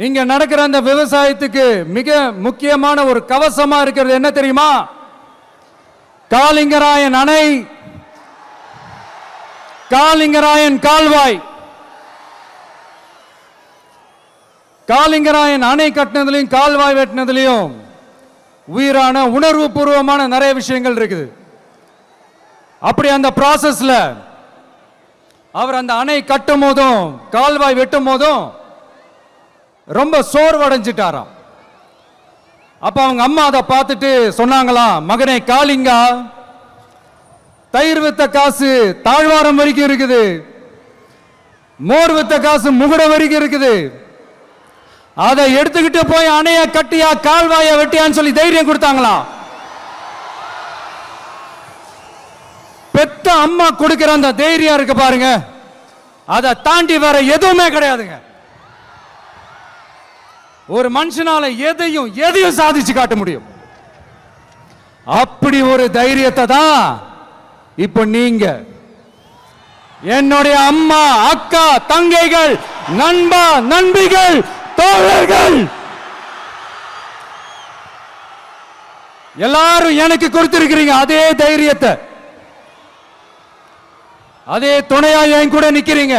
இங்க நடக்கிற அந்த விவசாயத்துக்கு மிக முக்கியமான ஒரு கவசமா இருக்கிறது என்ன தெரியுமா? காலிங்கராயன் அணை, காலிங்கராயன் கால்வாய். காலிங்கராயன் அணை கட்டினதுலையும் கால்வாய் வெட்டினதுலையும் உயிரான உணர்வு பூர்வமான நிறைய விஷயங்கள் இருக்குது. அப்படி அந்த ப்ராசஸ்ல அவர் அந்த அணை கட்டும் போதும் கால்வாய் வெட்டும் போதும் ரொம்ப சோர்வடைஞ்சிட்டாராம். அப்ப அவங்க அம்மா அதை பார்த்துட்டு சொன்னாங்களாம், மகனே காளிங்கா, தயிர் வித்த காசு தாழ்வாரம் வரைக்கும் இருக்குது, மோர் வித்த காசு முகுட வரைக்கும் இருக்குது, அதை எடுத்துக்கிட்டு போய் அணைய கட்டியா கால்வாய வெட்டியான்னு சொல்லி தைரியம் கொடுத்தாங்களாம். பெத்த அம்மா கொடுக்கிற அந்த தைரியம் இருக்கு பாருங்க, அதை தாண்டி வேற எதுவுமே கிடையாதுங்க. ஒரு மனுஷனால எதையும் சாதிச்சு காட்ட முடியும். அப்படி ஒரு தைரியத்தை தான் இப்ப நீங்க என்னுடைய அம்மா, அக்கா, தங்கைகள், நண்பா, நண்பிகள், தோழர்கள் எல்லாரும் எனக்கு கொடுத்திருக்கிறீங்க. அதே தைரியத்தை, அதே துணையா என் கூட நிக்கிறீங்க.